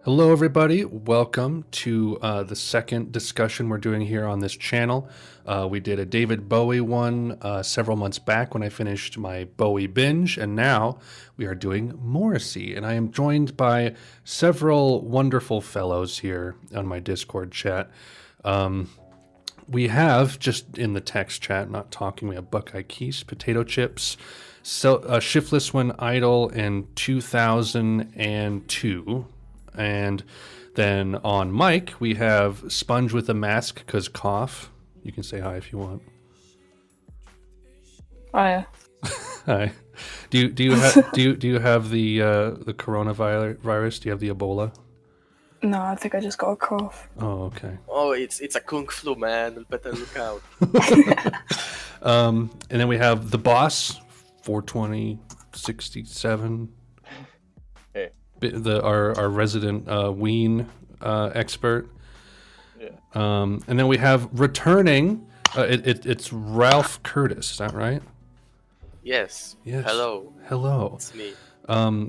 Hello, everybody. Welcome to the second discussion we're doing here on this channel. We did a David Bowie one several months back when I finished my Bowie binge, and now we are doing Morrissey. And I am joined by several wonderful fellows here on my Discord chat. We have, just in the text chat, not talking, we have Buckeye Keys, Potato Chips, Shiftless When Idle in 2002. And then on mic, we have Sponge with a Mask, because cough. You can say hi if you want. Hi. Hi. Do you have the coronavirus? Do you have the Ebola? No, I think I just got a cough. Oh, okay. Oh, it's a kung flu, man. You better look out. And then we have the boss, 42067. Hey. Our resident Ween expert. Yeah. And then we have returning. It's Ralph Curtis. Is that right? Yes. Yes. Hello. It's me.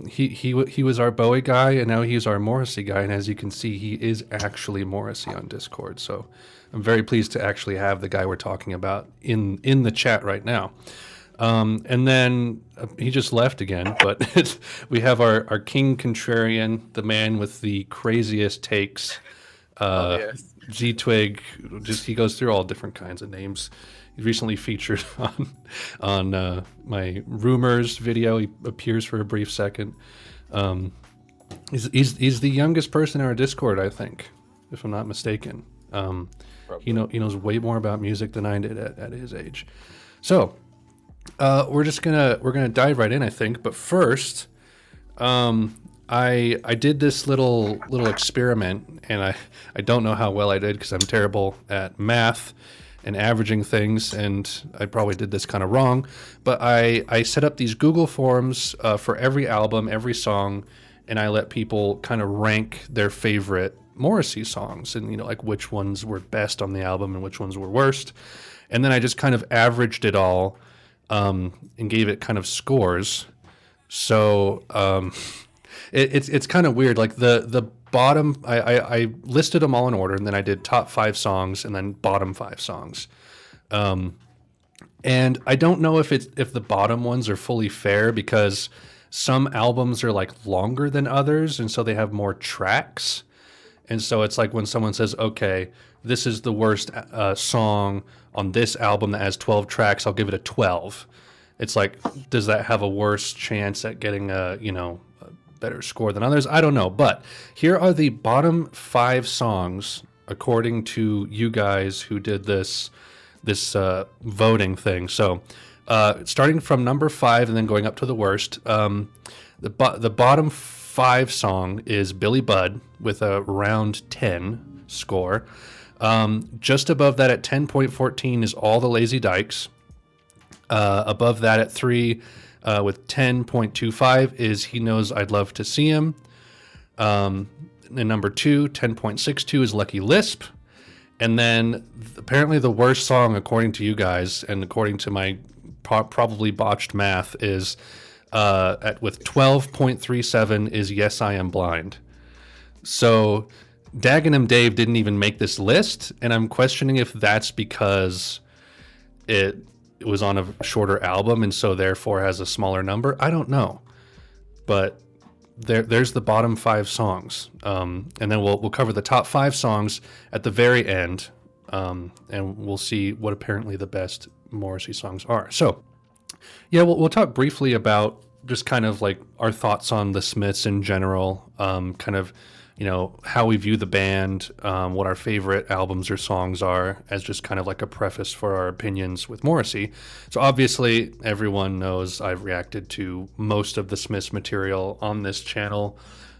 He was our Bowie guy, and now he's our Morrissey guy. And as you can see, he is actually Morrissey on Discord. So I'm very pleased to actually have the guy we're talking about in the chat right now. And then he just left again, but we have our King Contrarian, the man with the craziest takes. Yes. Z-Twig, he goes through all different kinds of names. He recently featured on my Rumors video. He appears for a brief second. He's the youngest person in our Discord, I think, if I'm not mistaken. He knows way more about music than I did at his age. So we're gonna dive right in, I think. But first, I did this little experiment, and I don't know how well I did because I'm terrible at math and averaging things, and I probably did this kind of wrong. But I set up these Google forms for every album, every song, and I let people kind of rank their favorite Morrissey songs, and like which ones were best on the album and which ones were worst. And then I just kind of averaged it all. And gave it kind of scores. So it's kind of weird. Like the bottom, I listed them all in order, and then I did top 5 songs and then bottom 5 songs. And I don't know if the bottom ones are fully fair, because some albums are like longer than others, and so they have more tracks. And so it's like when someone says, okay, this is the worst song on this album that has 12 tracks, I'll give it a 12. It's like, does that have a worse chance at getting a better score than others? I don't know. But here are the bottom 5 songs according to you guys who did this voting thing. So starting from number 5 and then going up to the worst, the bottom 5 song is Billy Budd with a round 10 score. Just above that at 10.14 is All the Lazy Dykes. Above that at 3 with 10.25 is He Knows I'd Love to See Him. And number 2, 10.62 is Lucky Lisp. And then apparently the worst song, according to you guys, and according to my probably botched math, is with 12.37 is Yes, I Am Blind. So Dagenham Dave didn't even make this list, and I'm questioning if that's because it was on a shorter album and so therefore has a smaller number. I don't know, but there's the bottom 5 songs, and then we'll cover the top 5 songs at the very end, and we'll see what apparently the best Morrissey songs are. So yeah, we'll talk briefly about just kind of like our thoughts on the Smiths in general, kind of how we view the band, what our favorite albums or songs are, as just kind of like a preface for our opinions with Morrissey. So obviously everyone knows I've reacted to most of the Smiths material on this channel.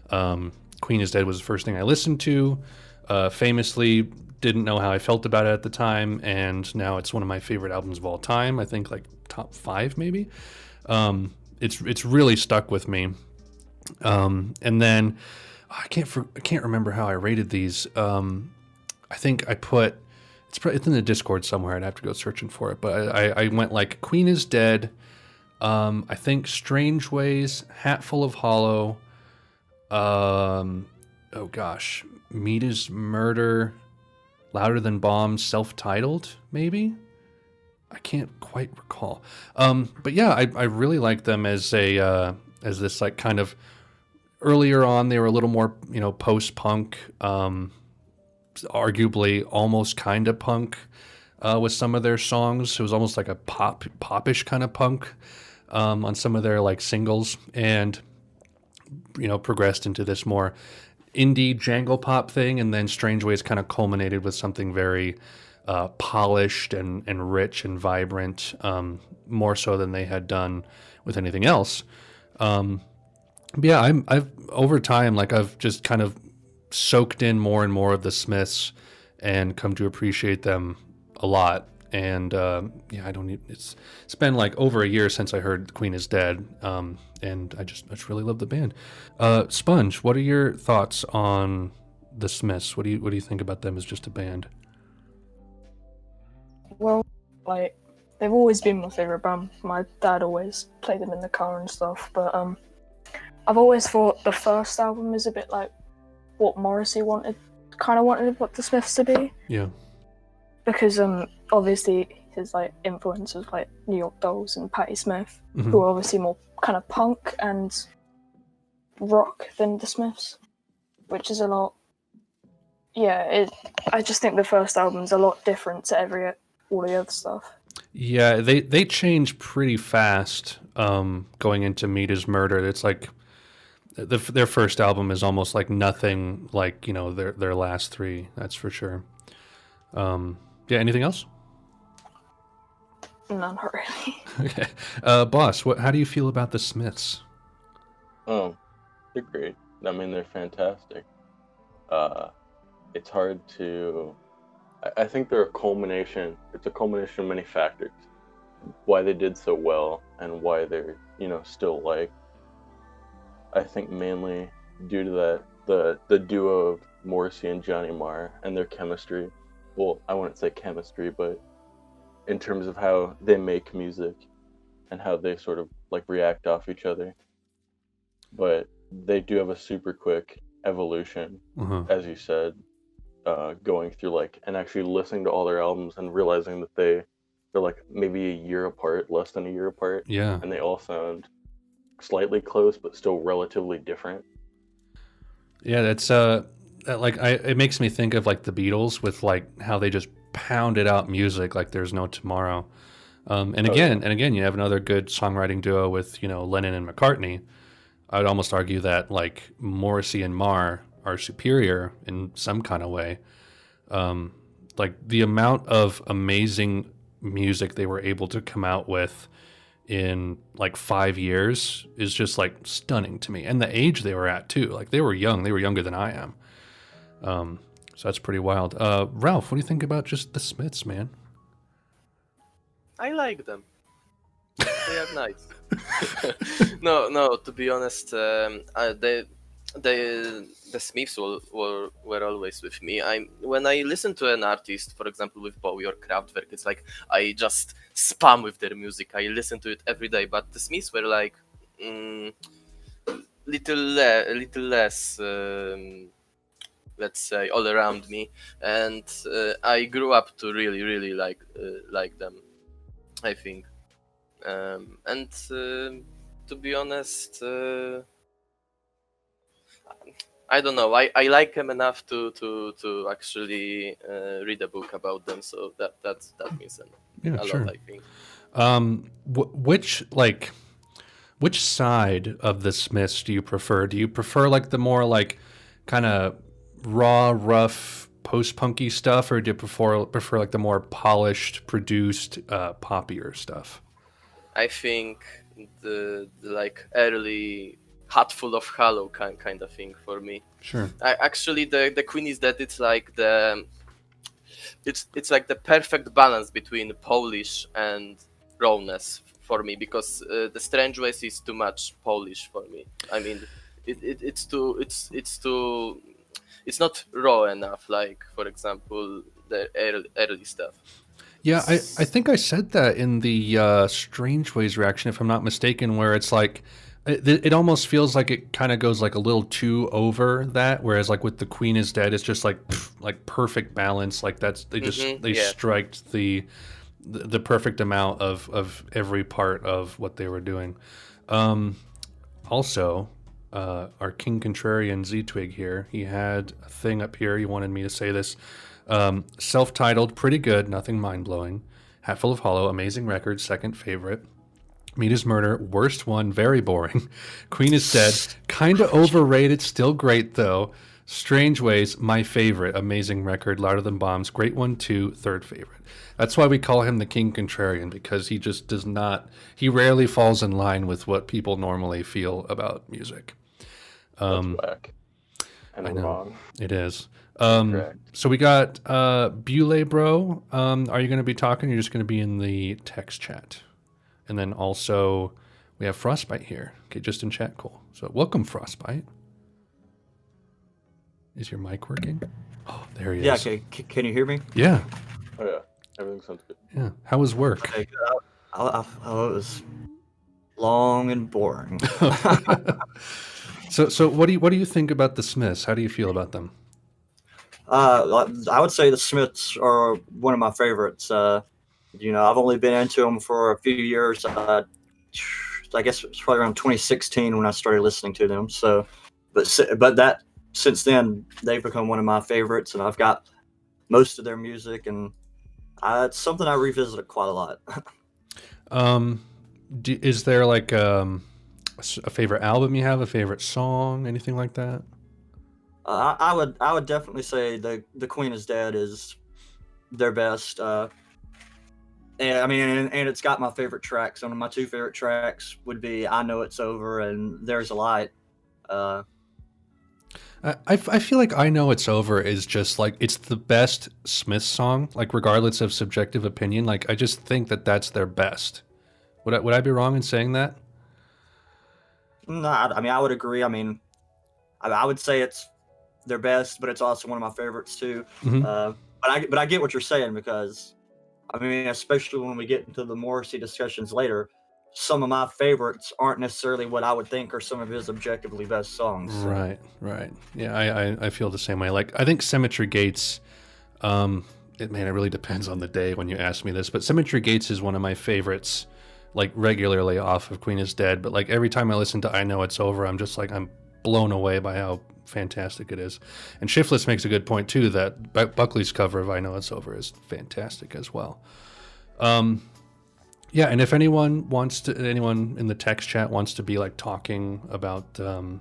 Queen is Dead was the first thing I listened to. Famously didn't know how I felt about it at the time, and now it's one of my favorite albums of all time. I think like top 5 maybe. It's really stuck with me. And then I can't remember how I rated these. I think I put it's in the Discord somewhere. I'd have to go searching for it. But I went like Queen is Dead. I think Strange Ways, Hatful of Hollow, oh gosh, Meat is Murder, Louder Than Bombs, self-titled, maybe? I can't quite recall. But yeah, I really like them as as this like kind of earlier on they were a little more, post-punk, arguably almost kind of punk with some of their songs. It was almost like a popish kind of punk on some of their like singles, and progressed into this more indie jangle pop thing, and then Strange Ways kind of culminated with something very polished and rich and vibrant, more so than they had done with anything else. But yeah, I've over time, like I've just kind of soaked in more and more of the Smiths and come to appreciate them a lot. And yeah, it's been like over a year since I heard The Queen is Dead, and I just really love the band. Sponge, what are your thoughts on the Smiths? What do you think about them as just a band? Well, like, they've always been my favourite band. My dad always played them in the car and stuff, but I've always thought the first album is a bit like what Morrissey wanted what the Smiths to be. Yeah. Because obviously his like influences like New York Dolls and Patti Smith, who are obviously more kind of punk and rock than the Smiths, which is a lot. Yeah, I just think the first album's a lot different to all the other stuff. Yeah, they change pretty fast going into Meat is Murder. It's like their first album is almost like nothing like their last three. That's for sure. Yeah, anything else? No, not really. Okay, Boss, how do you feel about the Smiths? They're great. I mean, they're fantastic. It's hard to. I think they're a culmination. It's a culmination of many factors. Why they did so well and why they're still liked. I think mainly due to that the duo of Morrissey and Johnny Marr and their chemistry. Well, I wouldn't say chemistry, but in terms of how they make music and how they sort of like react off each other. But they do have a super quick evolution, as you said, going through like and actually listening to all their albums and realizing that they're like maybe a year apart, less than a year apart. Yeah. And they all sound slightly close, but still relatively different. Yeah, that's it makes me think of like the Beatles with like how they just pounded out music like there's no tomorrow. And again, you have another good songwriting duo with Lennon and McCartney. I would almost argue that like Morrissey and Marr are superior in some kind of way. Like the amount of amazing music they were able to come out with in like 5 years is just like stunning to me. And the age they were at too, like they were young, they were younger than I am. So that's pretty wild. Ralph, what do you think about just the Smiths, man? I like them. They are nice. No. To be honest, the Smiths were always with me. When I listen to an artist, for example, with Bowie or Kraftwerk, it's like I just spam with their music. I listen to it every day. But the Smiths were like little less. Let's say all around me, and I grew up to really like them, I think. And to be honest, I don't know. I like them enough to actually read a book about them. So that means a lot, I think. Which side of the Smiths do you prefer? Do you prefer like the more like kind of raw, rough, post-punky stuff, or do you prefer like the more polished, produced, poppier stuff? I think the like early Hatful of Hollow kind of thing for me. Sure. Actually, the Queen is Dead. It's like it's like the perfect balance between polish and rawness for me, because the Strange Ways is too much polish for me. I mean, it's not raw enough, like, for example, the early stuff. Yeah, I think I said that in the Strange Ways reaction, if I'm not mistaken, where it's like It almost feels like it kind of goes like a little too over that, whereas like with The Queen is Dead, it's just like perfect balance. Like they Yeah. striked the perfect amount of every part of what they were doing. Also, our King Contrarian Z-Twig here, he had a thing up here. He wanted me to say this. Self-titled, pretty good, nothing mind-blowing. Hatful of Hollow, amazing record, second favorite. Meat is Murder, worst one, very boring. Queen is Dead, kind of overrated, still great though. Strange Ways, my favorite, amazing record. Louder Than Bombs, great one too, third favorite. That's why we call him the King Contrarian, because he just does not, he rarely falls in line with what people normally feel about music. That's whack. And I know, wrong. it is. Correct. So we got Bule Bro. Are you going to be talking? Or you're just going to be in the text chat. And then also we have Frostbite here. Okay, just in chat. Cool. So welcome, Frostbite. Is your mic working? Oh, there he is. Yeah, okay. Can you hear me? Yeah. Oh yeah, everything sounds good. Yeah. How was work? Okay, good. It was long and boring. So what do you think about the Smiths? How do you feel about them? I would say the Smiths are one of my favorites. I've only been into them for a few years. I guess it was probably around 2016 when I started listening to them. So, but that since then they've become one of my favorites, and I've got most of their music, and it's something I revisit quite a lot. Is there like a favorite album you have, a favorite song, anything like that? I would definitely say the Queen is Dead is their best. And I mean, and it's got my favorite tracks. One of my two favorite tracks would be "I Know It's Over" and "There's a Light." I feel like "I Know It's Over" is just like, it's the best Smith song, like regardless of subjective opinion. Like I just think that that's their best. Would I be wrong in saying that? No, I mean I would agree. I mean, I would say it's their best, but it's also one of my favorites too. Mm-hmm. But I get what you're saying, because I mean, especially when we get into the Morrissey discussions later, some of my favorites aren't necessarily what I would think are some of his objectively best songs. So. Right. Yeah, I feel the same way. Like I think Cemetery Gates, it really depends on the day when you ask me this, but Cemetery Gates is one of my favorites, like regularly off of Queen is Dead. But like every time I listen to "I Know It's Over," I'm just like, I'm blown away by how fantastic it is. And Shiftless makes a good point too, that Buckley's cover of "I Know It's Over" is fantastic as well. Yeah, and if anyone in the text chat wants to be like talking about the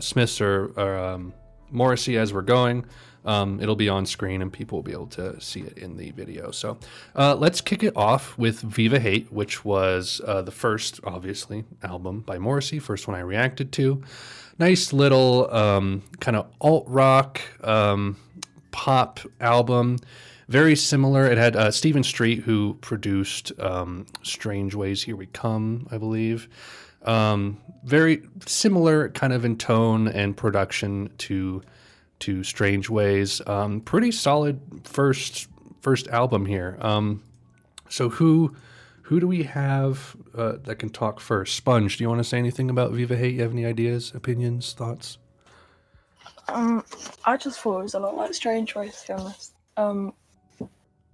Smiths or Morrissey as we're going, it'll be on screen and people will be able to see it in the video. So let's kick it off with Viva Hate, which was the first, obviously, album by Morrissey, first one I reacted to. Nice little kind of alt-rock pop album. Very similar. It had Stephen Street, who produced Strange Ways, Here We Come, I believe. Very similar kind of in tone and production to Strange Ways. Pretty solid first album here. So who do we have that can talk first? Sponge, do you want to say anything about Viva Hate? You have any ideas, opinions, thoughts? I just thought it was a lot like Strange Ways, to be honest.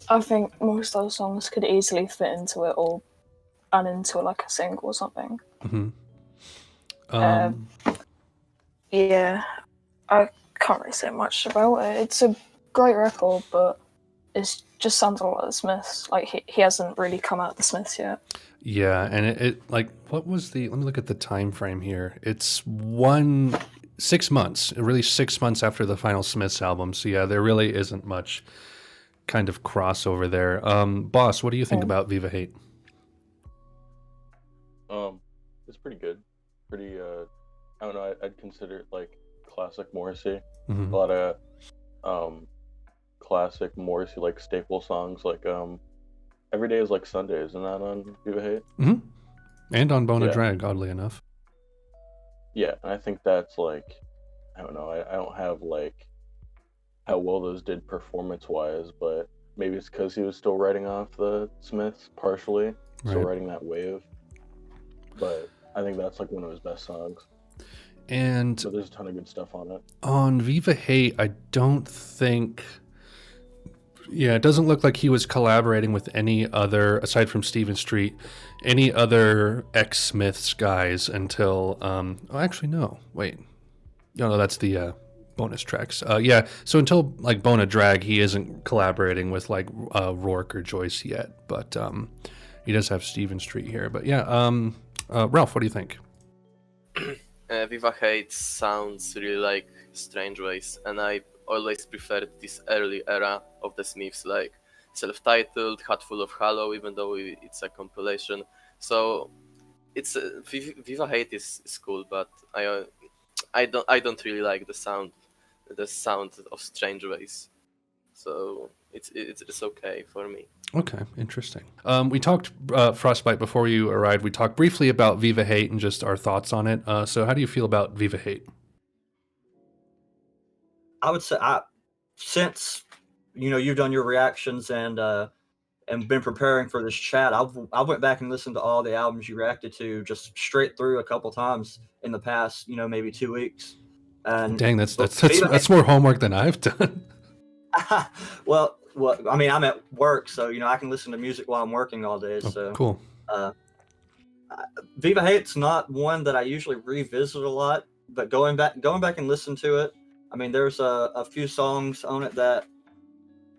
I think most of those songs could easily fit into it or add into like a single or something. Mm-hmm. Yeah, I can't really say much about it. It's a great record, but it just sounds a lot like the Smiths. Like he hasn't really come out of the Smiths yet. Yeah, and it like, what was let me look at the time frame here. It's 6 months, really 6 months after the final Smiths album. So yeah, there really isn't much kind of crossover there. Boss, what do you think about Viva Hate? It's pretty good. Pretty I don't know, I'd consider it like classic Morrissey. Mm-hmm. A lot of classic Morrissey like staple songs, like Every Day Is Like Sunday, isn't that on Viva Hate? Mm-hmm. And on Bona Drag, oddly enough. Yeah, and I think that's like, I don't know, I don't have like how well those did performance-wise, but maybe it's because he was still writing off the Smiths partially, still riding that wave. But I think that's like one of his best songs. And So there's a ton of good stuff on it. on Viva Hate, I don't think. Yeah, it doesn't look like he was collaborating with any other, aside from Stephen Street, any other ex-Smiths guys until. Oh, actually, no. Wait. No, that's the bonus tracks. Yeah, so until like Bona Drag, he isn't collaborating with like Rourke or Joyce yet, but he does have Stephen Street here. But yeah, Ralph, what do you think? Viva Hate sounds really like Strange Ways, and I always preferred this early era of the Smiths, like self-titled, Hatful of Hollow, even though it's a compilation. So it's Viva Hate is cool, but I don't really like the sound of Strange Ways. So it's okay for me. Okay, interesting. We talked Frostbite before you arrived. We talked briefly about Viva Hate and just our thoughts on it. So how do you feel about Viva Hate? I would say, since you've done your reactions and been preparing for this chat, I went back and listened to all the albums you reacted to just straight through a couple times in the past, maybe 2 weeks. And dang, that's more homework than I've done. Well, I mean, I'm at work, so I can listen to music while I'm working all day. So cool. Viva Hate's not one that I usually revisit a lot, but going back and listen to it, I mean, there's a few songs on it that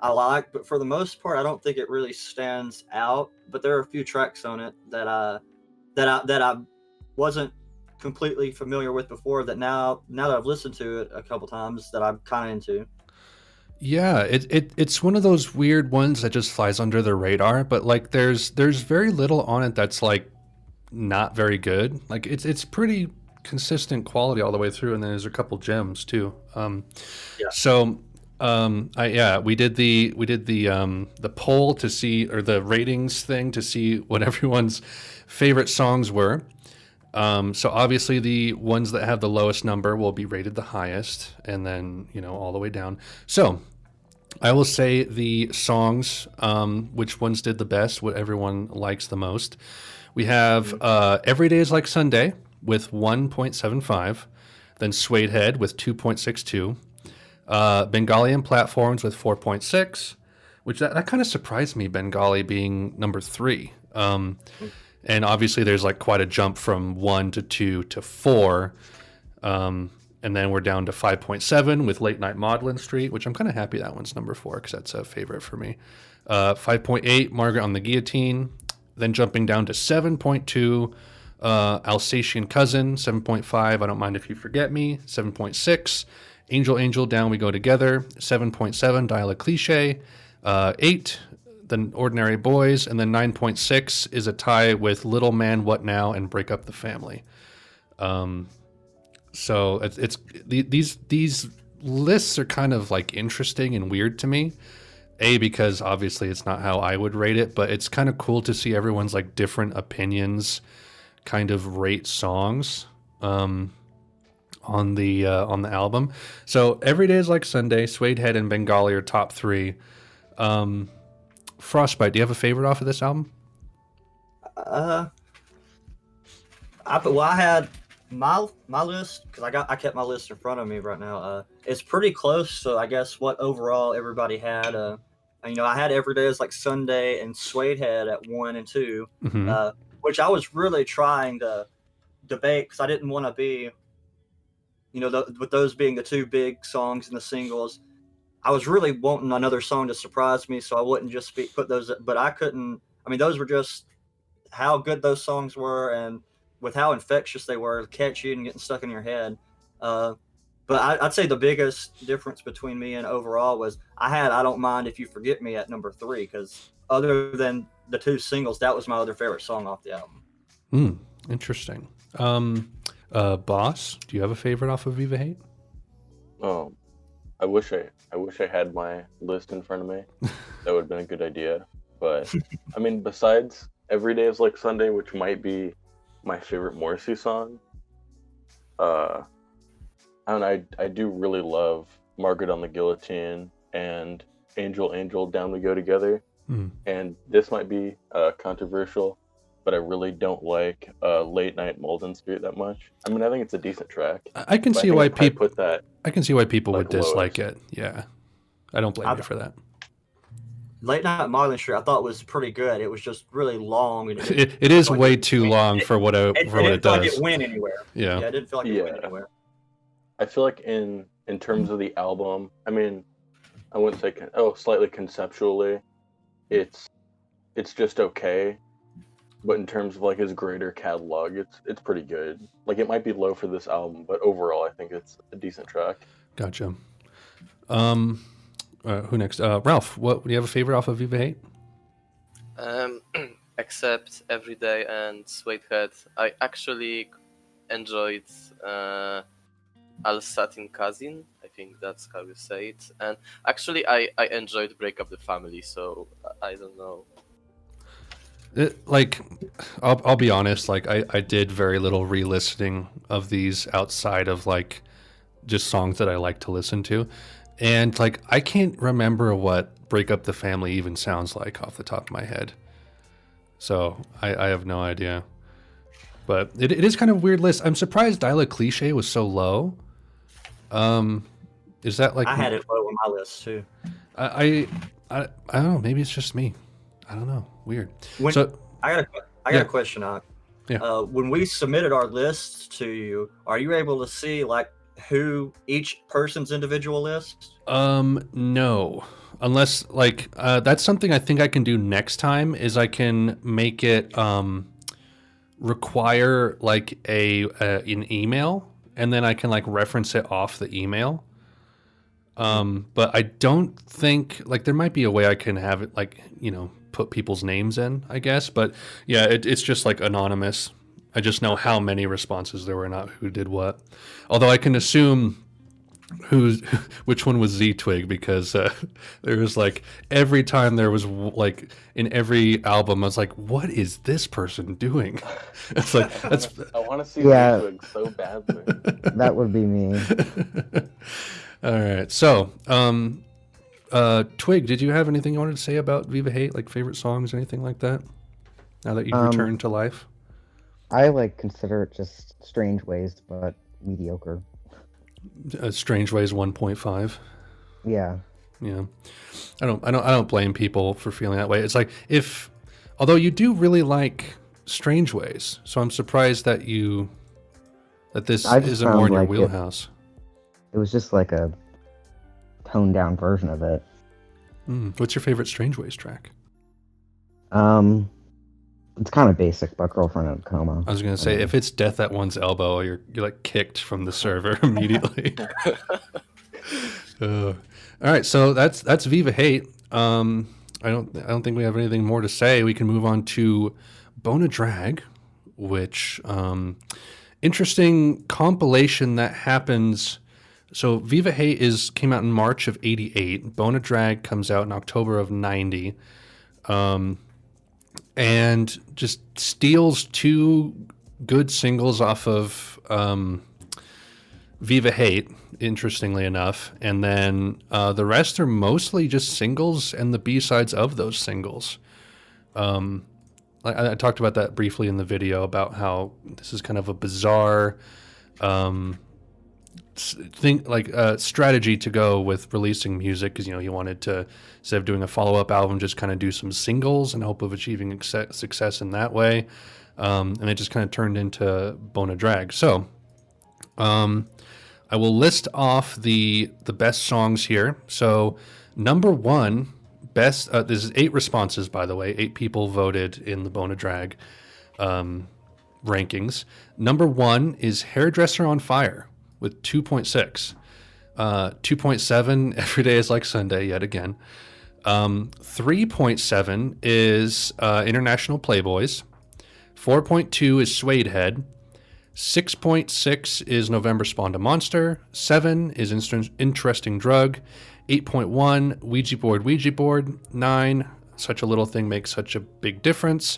I like, but for the most part, I don't think it really stands out. But there are a few tracks on it that I wasn't completely familiar with before. That now that I've listened to it a couple times, that I'm kind of into. Yeah, it's one of those weird ones that just flies under the radar. But like, there's very little on it that's like not very good. Like it's pretty consistent quality all the way through, and then there's a couple gems too. So we did the poll to see, or the ratings thing to see what everyone's favorite songs were. So obviously the ones that have the lowest number will be rated the highest, and then all the way down. So I will say the songs, which ones did the best, what everyone likes the most. We have Every Day is Like Sunday with 1.75, then Suede Head with 2.62, Bengali and Platforms with 4.6, which that kind of surprised me, Bengali being number 3. And obviously there's like quite a jump from 1 to 2 to 4. And then we're down to 5.7 with Late Night Maudlin Street, which I'm kind of happy that one's number 4 because that's a favorite for me. 5.8, Margaret on the Guillotine. Then jumping down to 7.2, Alsatian Cousin. 7.5, I Don't Mind If You Forget Me. 7.6, Angel Angel, Down We Go Together. 7.7, Dial a Cliche. 8, The Ordinary Boys. And then 9.6 is a tie with Little Man, What Now, and Break Up the Family. So it's these lists are kind of like interesting and weird to me. Because obviously it's not how I would rate it, but it's kind of cool to see everyone's like different opinions kind of rate songs on the album. So Every Day is Like Sunday, Suede Head, and Bengali are top 3. Frostbite, do you have a favorite off of this album? I had my list, because I kept my list in front of me right now. It's pretty close, so I guess what overall everybody had. I had Every Day is Like Sunday and Suede Head at 1 and 2, which I was really trying to debate because I didn't want to be, with those being the 2 big songs in the singles. I was really wanting another song to surprise me, so I wouldn't just put those. But I couldn't. I mean, those were just how good those songs were, and with how infectious they were, catchy and getting stuck in your head. But I'd say the biggest difference between me and overall was I Don't Mind If You Forget Me at number 3, because other than the 2 singles, that was my other favorite song off the album. Interesting. Boss, do you have a favorite off of Viva Hate? Oh, I wish I had my list in front of me. That would have been a good idea. But I mean, besides Every Day is Like Sunday, which might be my favorite Morrissey song, I do really love Margaret on the Guillotine and Angel Angel, Down We Go Together. And this might be controversial, but I really don't like Late Night Malden Street that much. I mean, I think it's a decent track. I can see why people put that. I can see why people like, would dislike lowest. it. Yeah, I don't blame you for that. Late Night Marlin Street, I thought was pretty good. It was just really long. And It is way too long for what it didn't does. feel like it went anywhere. Yeah. Yeah, it didn't feel like it went anywhere. I feel like in terms of the album, I mean, I wouldn't say slightly conceptually, it's just okay. But in terms of like his greater catalog, it's pretty good. Like it might be low for this album, but overall, I think it's a decent track. Gotcha. Who next? Ralph, do you have a favorite off of Viva Hate? Except Every Day and Sweethead, I actually enjoyed Alsatin Cousin. I think that's how you say it. And actually, I enjoyed Break Up the Family, so I don't know. I'll be honest, like I did very little re-listening of these outside of like just songs that I like to listen to. And like I can't remember what Break Up the Family even sounds like off the top of my head. So I have no idea. But it is kind of a weird list. I'm surprised Dial a Cliche was so low. Is that like I had it low on my list too. I don't know, maybe it's just me. I don't know. Weird. I got a question on. Yeah. When we submitted our lists to you, are you able to see like who each person's individual list? No. Unless like that's something I think I can do next time is I can make it require like an email, and then I can like reference it off the email. But I don't think like there might be a way I can have it like, put people's names in, I guess. But yeah, it's just like anonymous. I just know how many responses there were, not who did what. Although I can assume which one was Z-Twig, because there was like every time there was like in every album I was like, what is this person doing? It's like I want to see Z-Twig so badly. That would be me. All right, so Twig, did you have anything you wanted to say about Viva Hate, like favorite songs, anything like that, now that you've returned to life? I consider it just Strange Ways, but mediocre. Strange Ways 1.5. Yeah. I don't blame people for feeling that way. It's like although you do really like Strange Ways, so I'm surprised that this isn't more in your wheelhouse. It was just like a toned down version of it. What's your favorite Strange Ways track? It's kind of basic, but Girlfriend in a Coma. I was gonna say, if it's Death at One's Elbow, you're like kicked from the server immediately. All right, so that's Viva Hate. I don't think we have anything more to say. We can move on to Bona Drag, which interesting compilation that happens. So Viva Hate came out in March of '88. Bona Drag comes out in October of '90. And just steals two good singles off of Viva Hate, interestingly enough. And then the rest are mostly just singles and the B-sides of those singles. I talked about that briefly in the video about how this is kind of a bizarre strategy to go with releasing music, because he wanted to, instead of doing a follow-up album, just kind of do some singles in hope of achieving success in that way, and it just kind of turned into Bona Drag. So I will list off the best songs here. So number one, best, this is 8 responses, by the way. 8 people voted in the Bona Drag rankings. Number 1 is Hairdresser on Fire with 2.6. 2.7, Every Day is Like Sunday, yet again. 3.7 is International Playboys. 4.2 is Suede Head. 6.6 is November Spawned a Monster. 7 is Interesting Drug. 8.1, Ouija Board. 9, Such a Little Thing Makes Such a Big Difference.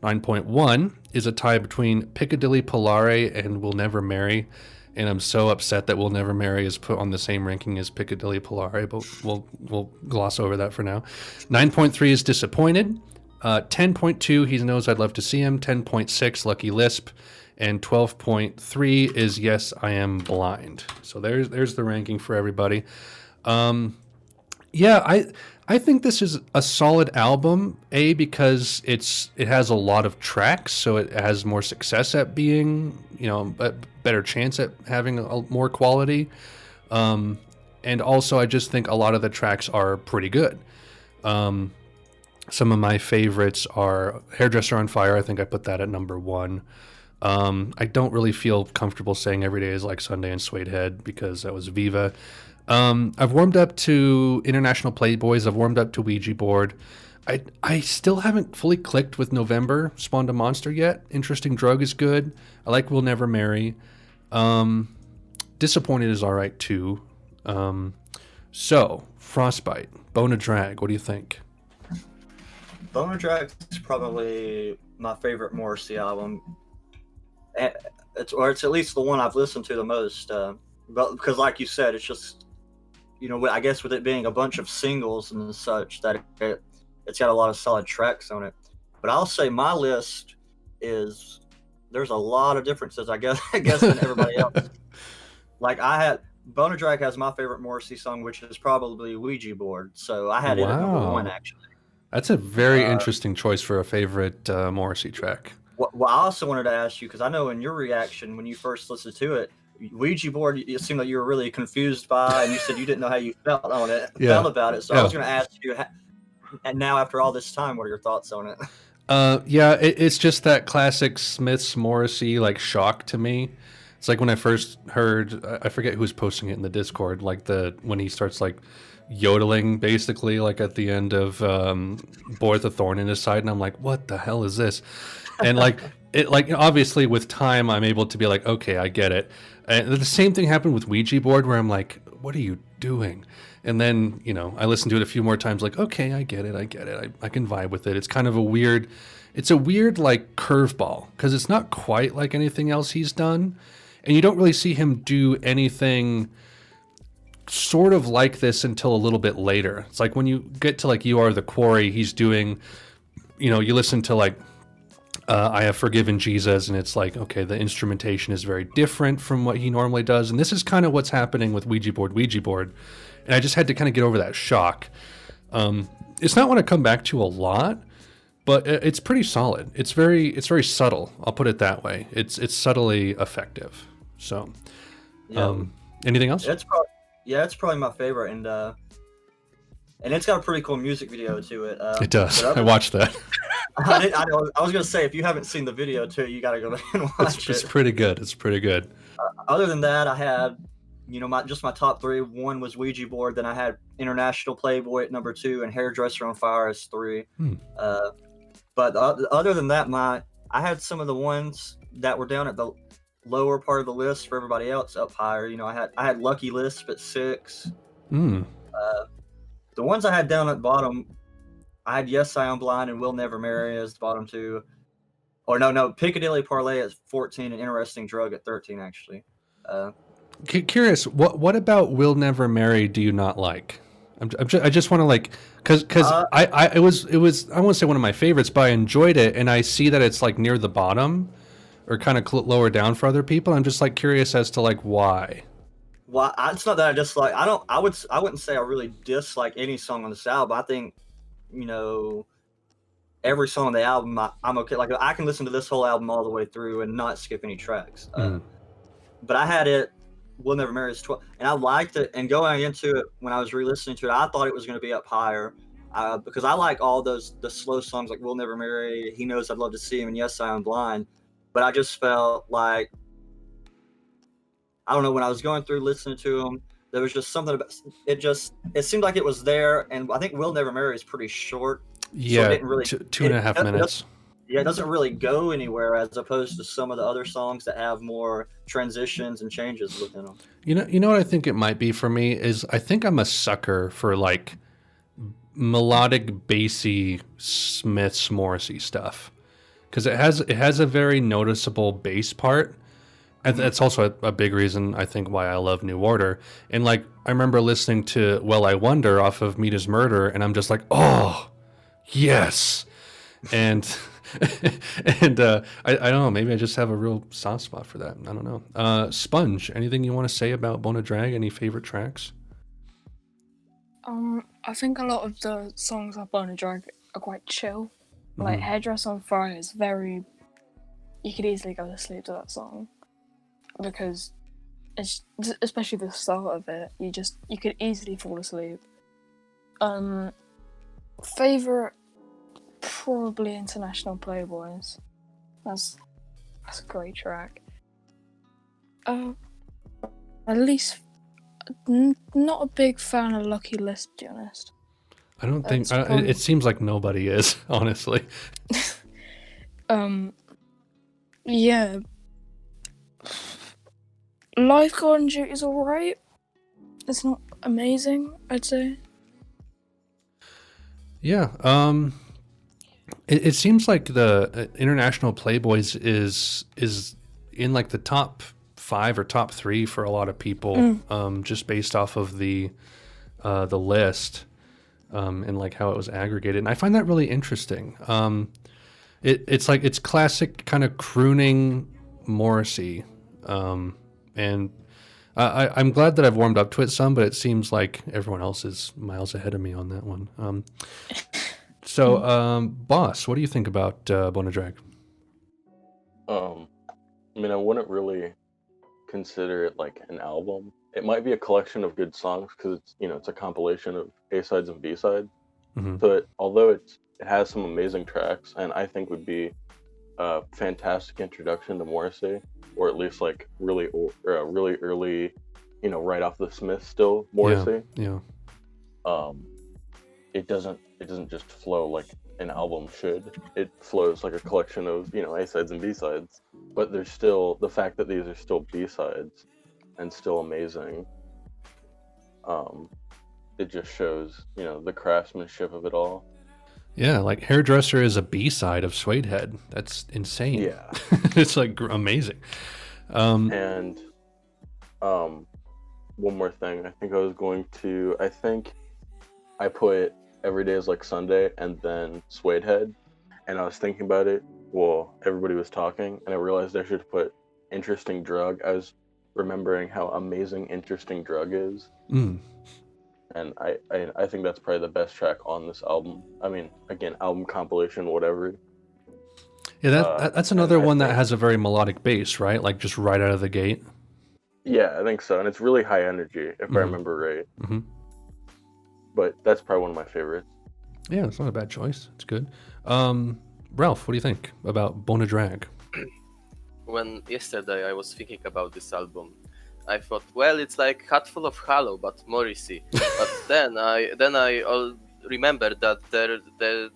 9.1 is a tie between Piccadilly Polare and We'll Never Marry. And I'm so upset that We'll Never Marry is put on the same ranking as Piccadilly Polare, but we'll gloss over that for now. 9.3 is Disappointed. 10.2, he knows I'd love to see him. 10.6, Lucky Lisp. And 12.3 is Yes, I Am Blind. So there's the ranking for everybody. Yeah, I think this is a solid album, because it has a lot of tracks, so it has more success at being, a better chance at having more quality. And also, I just think a lot of the tracks are pretty good. Some of my favorites are Hairdresser on Fire. I think I put that at number 1. I don't really feel comfortable saying Every Day is Like Sunday and Suede Head because that was Viva. I've warmed up to International Playboys. I've warmed up to Ouija Board. I still haven't fully clicked with November, Spawned a Monster yet. Interesting Drug is good. I like We'll Never Marry. Disappointed is all right too. So, Frostbite, Bona Drag, what do you think? Bona Drag is probably my favorite Morrissey album. It's at least the one I've listened to the most. But because, like you said, it's just, I guess with it being a bunch of singles and such, that it's got a lot of solid tracks on it. But I'll say my list there's a lot of differences, I guess than everybody else. Like Bona Drag has my favorite Morrissey song, which is probably Ouija Board. So I had it at number 1, actually. That's a very interesting choice for a favorite Morrissey track. Well, I also wanted to ask you, because I know in your reaction when you first listened to it, Ouija Board, it seemed like you were really confused by, and you said you didn't know how you felt about it. So I was going to ask you, and now after all this time, what are your thoughts on it? It's just that classic Smiths Morrissey shock to me. It's like when I first heard, I forget who's posting it in the Discord, when he starts yodeling basically at the end of Boy with a Thorn in His Side, and I'm like, what the hell is this? And obviously with time I'm able to be like, okay, I get it. And the same thing happened with Ouija Board, where I'm like, what are you doing? And then I listened to it a few more times, okay, I get it, I can vibe with it. It's kind of a weird curveball, because it's not quite like anything else he's done, and you don't really see him do anything sort of like this until a little bit later. It's like when you get to You Are the Quarry, he's doing, you listen to I Have Forgiven Jesus, and it's okay, the instrumentation is very different from what he normally does, and this is kind of what's happening with Ouija Board, and I just had to kind of get over that shock. It's not one I come back to a lot, but it's pretty solid. It's very subtle. I'll put it that way. It's subtly effective. So, anything else? It's probably my favorite, and it's got a pretty cool music video to it. It does. I watched that. I was gonna say, if you haven't seen the video to it, you gotta go back and watch it. It's pretty good. Other than that, I had, my top 3. 1 was Ouija Board. Then I had International Playboy at number 2, and Hairdresser on Fire as 3. But other than that, I had some of the ones that were down at the lower part of the list for everybody else up higher. I had Lucky Lisp at 6. The ones I had down at the bottom, I had Yes, I Am Blind and We'll Never Marry as the bottom 2. Or no, Piccadilly Parlay at 14 and Interesting Drug at 13, actually. Curious, what about We'll Never Marry do you not like? I just want to because it was I won't say one of my favorites, but I enjoyed it, and I see that it's near the bottom or kind of lower down for other people. I'm just curious as to why. Well, it's not that I dislike. I wouldn't say I really dislike any song on this album. I think, every song on the album I'm okay. I can listen to this whole album all the way through and not skip any tracks. But I had it. We'll Never Marry is 12, and I liked it. And going into it, when I was re-listening to it, I thought it was going to be up higher, because I like all the slow songs like We'll Never Marry, He Knows I'd Love to See Him, and Yes, I Am Blind. But I just felt like, I don't know, when I was going through listening to them, there was just something about it. It seemed like it was there, and I think We'll Never Marry is pretty short. Yeah, so it didn't really, 2.5 minutes. It doesn't really go anywhere, as opposed to some of the other songs that have more transitions and changes within them. You know what I think it might be for me is, I think I'm a sucker for melodic, bassy Smiths Morrissey stuff, because it has a very noticeable bass part. And that's also a big reason, I think, why I love New Order. And I remember listening to Well I Wonder off of Meet Is Murder, and I'm just like, oh, yes. and and I don't know. Maybe I just have a real soft spot for that. I don't know. Sponge, anything you want to say about Bona Drag? Any favorite tracks? I think a lot of the songs on Bona Drag are quite chill. Like Hairdress on Fire is very. You could easily go to sleep to that song because it's especially the start of it. You could easily fall asleep. Favorite, probably International Playboys. That's a great track. At least not a big fan of Lucky Lisp, to be honest. I don't think it seems like nobody is, honestly. Yeah. Lifeguard and Duty is alright. It's not amazing, I'd say. Yeah. It seems like the International Playboys is in like the top 5 or top 3 for a lot of people, just based off of the list, and like how it was aggregated. And I find that really interesting. It's classic kind of crooning Morrissey, and I'm glad that I've warmed up to it some, but it seems like everyone else is miles ahead of me on that one. So, Boss, what do you think about Bona Drag? I mean, I wouldn't really consider it like an album. It might be a collection of good songs because it's a compilation of A-sides and B-sides. But although it has some amazing tracks, and I think would be a fantastic introduction to Morrissey, or at least like really early, right off the Smiths still Morrissey. Yeah. It doesn't just flow like an album should. It flows like a collection of A-sides and B-sides. But there's still the fact that these are still B-sides and still amazing. It just shows the craftsmanship of it all. Yeah, like Hairdresser is a B-side of Suede Head. That's insane. Yeah. It's like amazing. And one more thing. I think I put Every Day is Like Sunday and then Suede Head. And I was thinking about it while everybody was talking, and I realized I should put Interesting Drug. I was remembering how amazing Interesting Drug is. And I think that's probably the best track on this album. I mean, again, album compilation, whatever. Yeah, that's another one that has a very melodic bass, right? Like just right out of the gate. Yeah, I think so. And it's really high energy, if I remember right. But that's probably one of my favorites. Yeah, it's not a bad choice. It's good. Ralph, what do you think about Bona Drag? When yesterday I was thinking about this album, I thought, well, it's like Hatful of Hollow, but Morrissey. But then I remembered that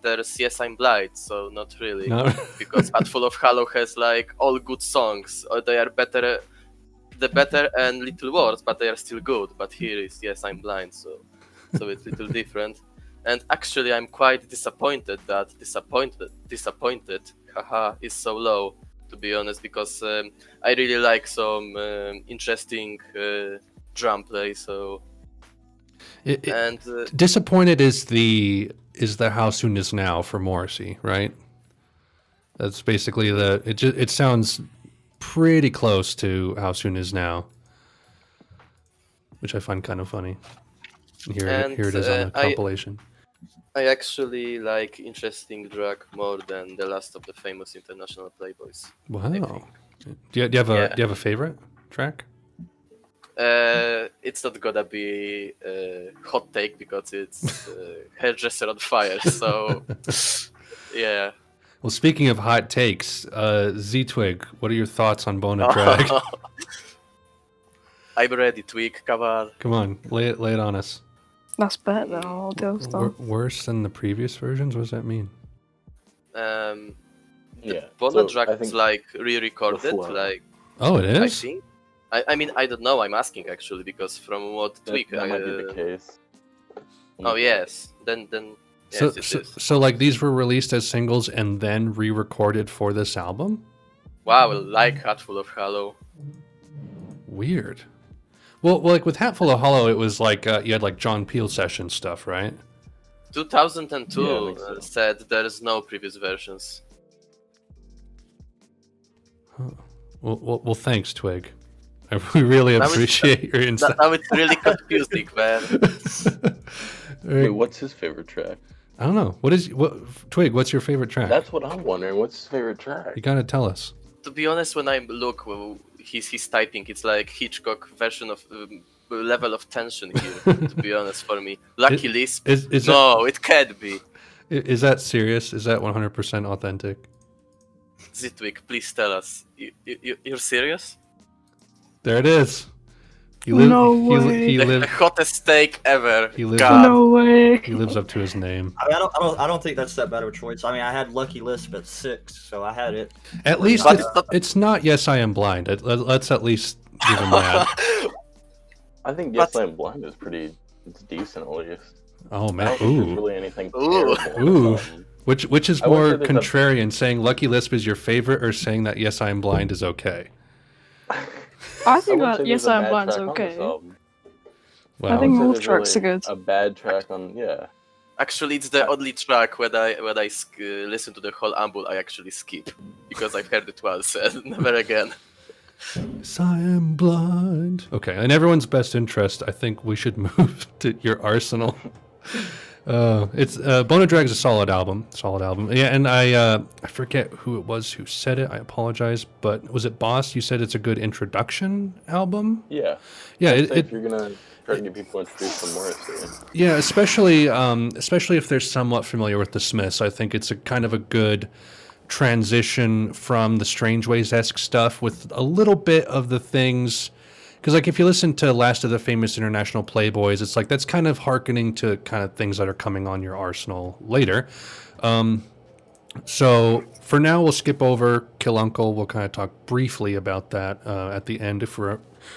there's Yes, I'm Blind, so not really. No. Because Hatful of Hollow has like all good songs. Or they are better and little worse, but they are still good. But here is Yes, I'm Blind, so it's a little different. And actually, I'm quite disappointed that disappointed, haha, is so low. To be honest, because I really like some interesting drum play. So disappointed is the How Soon Is Now for Morrissey, right? That's basically it sounds pretty close to How Soon Is Now, which I find kind of funny. Here it is on a compilation. I actually like Interesting Drag more than the last of the famous International Playboys. Wow. Do you have a favorite track? It's not gonna be a hot take because it's Hairdresser on Fire. So yeah. Well, speaking of hot takes, Z-Twig, what are your thoughts on Bona Drag? I'm ready, Twig. Come on. Come on, lay it on us. That's better than all the other stuff. Worse than the previous versions? What does that mean? Bona Drag is like re-recorded. Like, oh, it is? I think. I mean, I don't know. I'm asking actually because from what Twig... That might be the case. Oh, yes. Then yes, so like these were released as singles and then re-recorded for this album? Wow, like Hatful of Hollow. Weird. Well, like with Hatful of Hollow, it was like you had like John Peel session stuff, right? 2002 Yeah, I think so. said there is no previous versions. Well, thanks, Twig. We really Now it's- appreciate your insight. Now it's really confusing, man. Wait, what's his favorite track? I don't know. Twig? What's your favorite track? That's what I'm wondering. What's his favorite track? You gotta tell us. To be honest, when I look, he's typing. It's like Hitchcock version of level of tension here. To be honest, for me, Lucky Lisp. No, it can't be. Is that serious? Is that 100% authentic? Zitwig, please tell us. You're serious? There it is. No way. The hottest take ever. He lives God. No way. He lives up to his name. I mean, I don't think that's that bad of a choice. I mean, I had Lucky Lisp at 6, so I had it. At least But it's not Yes, I Am Blind. Let's at least give him that. I think Yes, I Am Blind is it's decent at least. Oh I man, don't think there's ooh. really anything Ooh. terrible. Ooh. Which is I would more say there's a- contrarian, saying Lucky Lisp is your favorite or saying that Yes, I Am Blind is okay? I think wouldn't that say Yes, there's a I Am bad Blind is track on this okay. album. Wow. I think would say most there's tracks really are good. A bad track on, yeah. Actually, it's the only track when I listen to the whole album, I actually skip because I've heard it once and never again. Yes, I Am Blind. Okay, in everyone's best interest, I think we should move to your arsenal. It's Bona Drag is a solid album. Yeah, and I forget who it was who said it. I apologize, but was it Boss? You said it's a good introduction album. Yeah. Yeah, I'd say if you're gonna try to get people introduced to Morrissey. yeah, especially if they're somewhat familiar with the Smiths. I think it's a kind of a good transition from the Strange Ways-esque stuff with a little bit of the things. Because, like, if you listen to Last of the Famous International Playboys, it's like that's kind of hearkening to kind of things that are coming on your arsenal later. So for now, we'll skip over Kill Uncle. We'll kind of talk briefly about that at the end if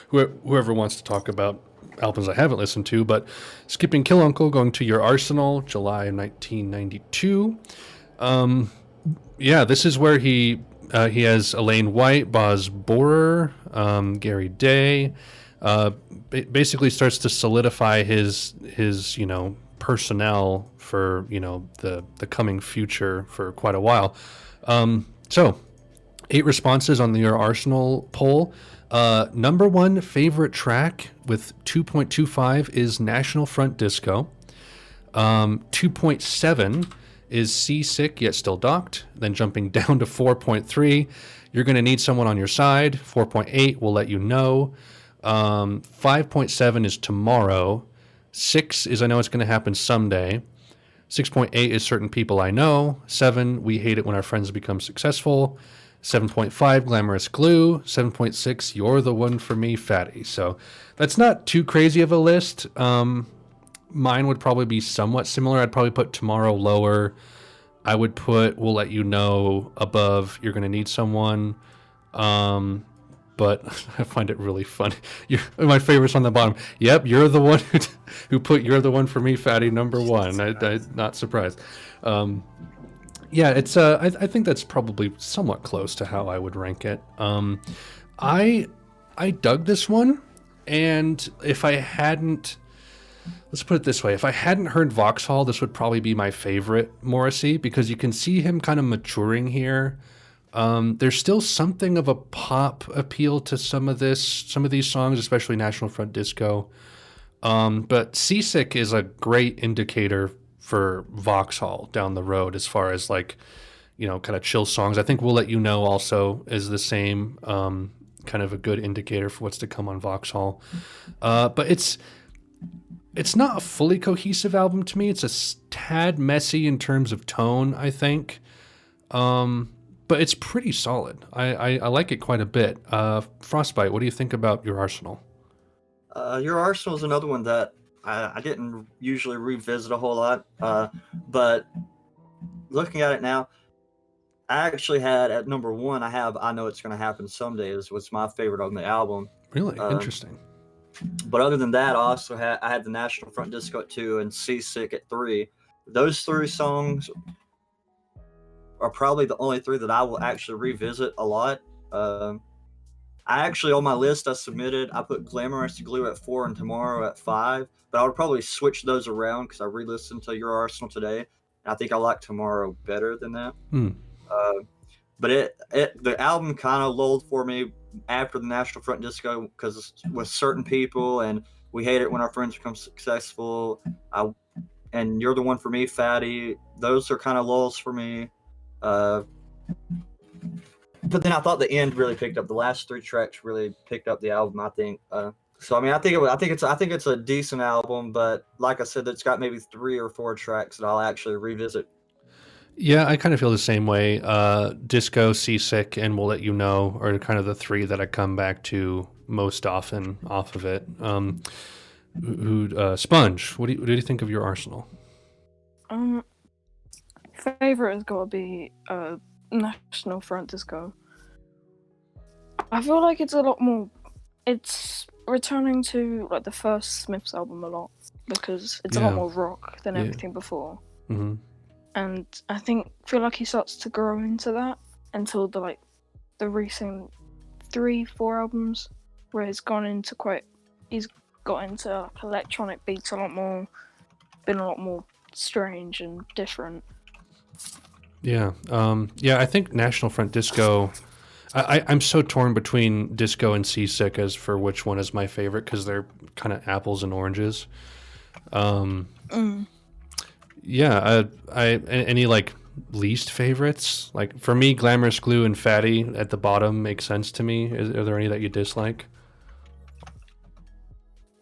whoever wants to talk about albums I haven't listened to. But skipping Kill Uncle, going to Your Arsenal, July of 1992. Yeah, this is where he has Elaine White, Boz Borer, Gary Day. Basically starts to solidify his personnel for the coming future for quite a while. So 8 responses on the Your Arsenal poll. Number 1 favorite track with 2.25 is National Front Disco. 2.7 is Seasick Yet Still Docked. Then jumping down to 4.3, You're Gonna Need Someone on Your Side. 4.8, We'll Let You Know. 5.7 is Tomorrow. 6 is I Know It's Gonna Happen Someday. 6.8 is Certain People I Know. 7, We Hate It When Our Friends Become Successful. 7.5, Glamorous Glue. 7.6, You're the One for Me, Fatty. So that's not too crazy of a list. Mine would probably be somewhat similar. I'd probably put Tomorrow lower. I would put We'll Let You Know above You're Gonna Need Someone. But I find it really funny. My favorite's on the bottom. Yep, you're the one who put You're the One for Me, Fatty, number 1. I'm not surprised. Yeah, it's I think that's probably somewhat close to how I would rank it. I dug this one, and if I hadn't, let's put it this way, if I hadn't heard Vauxhall, this would probably be my favorite Morrissey, because you can see him kind of maturing here. There's still something of a pop appeal to some of these songs, especially National Front Disco. But Seasick is a great indicator for Vauxhall down the road as far as kind of chill songs. I think We'll Let You Know also is the same, kind of a good indicator for what's to come on Vauxhall. But it's not a fully cohesive album to me. It's a tad messy in terms of tone, I think. But it's pretty solid. I like it quite a bit. Frostbite, what do you think about Your Arsenal? Your Arsenal is another one that I didn't usually revisit a whole lot. But looking at it now, I actually had at number 1, I have I Know It's Gonna Happen Someday is what's my favorite on the album. Really? Interesting. But other than that, I had the National Front Disco at 2 and Seasick at 3. Those 3 songs are probably the only 3 that I will actually revisit a lot. I actually, on my list I submitted, I put Glamorous Glue at 4 and Tomorrow at 5, but I would probably switch those around because I re-listened to Your Arsenal today, and I think I like Tomorrow better than that. But the album kind of lulled for me after the National Front Disco because with certain people, and We Hate It When Our Friends Become Successful, and You're the One for Me, Fatty. Those are kind of lulls for me. But then I thought the end really picked up. The last 3 tracks really picked up the album, I think. So I mean, I think it's a decent album, but like I said, it's got maybe 3 or 4 tracks that I'll actually revisit. Yeah, I kind of feel the same way. Disco, Seasick, and We'll Let You Know are kind of the 3 that I come back to most often off of it. Sponge, what do you think of Your Arsenal? Favorite has got to be National Front Disco. I feel like it's a lot more. It's returning to like the first Smiths album a lot because it's a lot more rock than everything before. Mm-hmm. And I feel like he starts to grow into that until the recent 3-4 albums where he's got into electronic beats a lot more, been a lot more strange and different. Yeah. I think National Front Disco, I'm so torn between Disco and Seasick as for which one is my favorite because they're kind of apples and oranges. Yeah, any like least favorites? Like for me, Glamorous Glue and Fatty at the bottom make sense to me. Are there any that you dislike?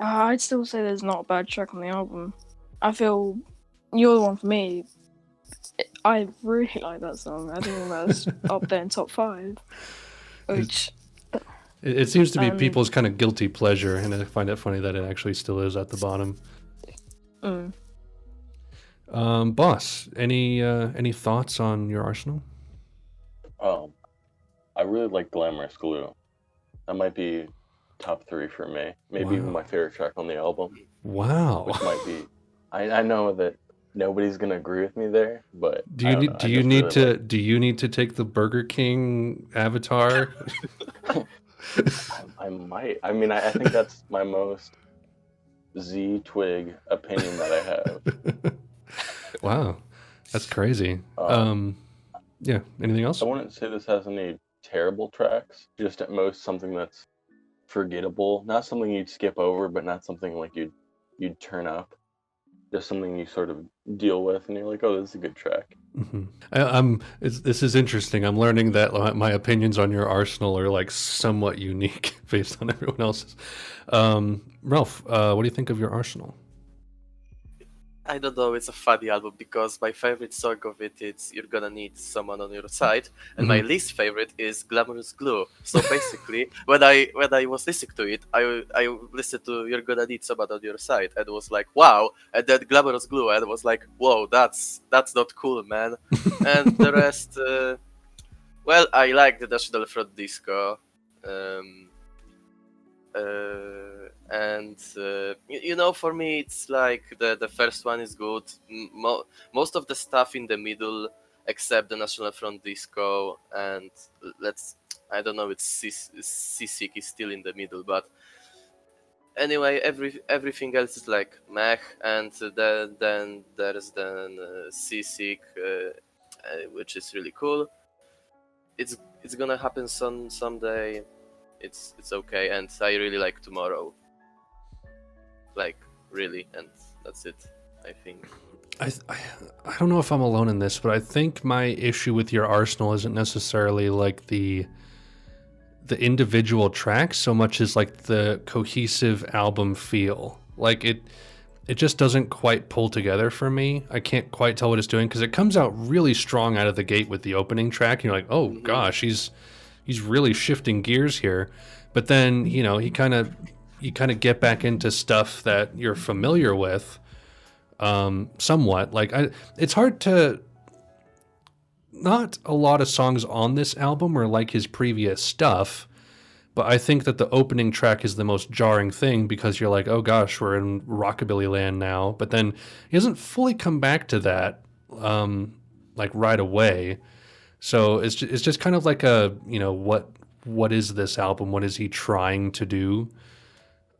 I'd still say there's not a bad track on the album. I feel You're the One for Me. I really like that song. I think that's up there in top 5. Which it seems to be people's kind of guilty pleasure, and I find it funny that it actually still is at the bottom. Boss, any thoughts on Your Arsenal? I really like Glamorous Glue. That might be top 3 for me. Maybe even my favorite track on the album. Wow. Which might be. I know that nobody's gonna agree with me there, but do you need to take the Burger King avatar? I might. I mean, I think that's my most Z-twig opinion that I have. Wow, that's crazy. Yeah. Anything else? I wouldn't say this has any terrible tracks. Just at most something that's forgettable. Not something you'd skip over, but not something like you'd turn up. Just something you sort of deal with, and you're like, "Oh, this is a good track." Mm-hmm. This is interesting. I'm learning that my opinions on Your Arsenal are like somewhat unique based on everyone else's. Ralph, what do you think of Your Arsenal? I don't know, it's a funny album because my favorite song of it is You're Gonna Need Someone on Your Side, and my least favorite is Glamorous Glue. So basically, when I was listening to it, I listened to You're Gonna Need Someone on Your Side and was like, wow, and then Glamorous Glue, and I was like, whoa, that's not cool, man. And the rest, well, I like the National Front Disco. For me it's like the first one is good. Most of the stuff in the middle except the National Front Disco, and I don't know, it's Seasick is still in the middle, but anyway, everything else is like meh, and then there's Seasick, which is really cool. It's gonna happen someday. It's okay, and I really like Tomorrow. Like, really, and that's it, I think. I don't know if I'm alone in this, but I think my issue with Your Arsenal isn't necessarily like the individual tracks so much as like the cohesive album feel. Like it just doesn't quite pull together for me. I can't quite tell what it's doing because it comes out really strong out of the gate with the opening track, and you're like, oh gosh, he's really shifting gears here. But then, you kind of get back into stuff that you're familiar with, somewhat. Like it's hard to. Not a lot of songs on this album are like his previous stuff, but I think that the opening track is the most jarring thing because you're like, oh gosh, we're in rockabilly land now. But then he doesn't fully come back to that, like right away. So it's just kind of like a, what is this album? What is he trying to do?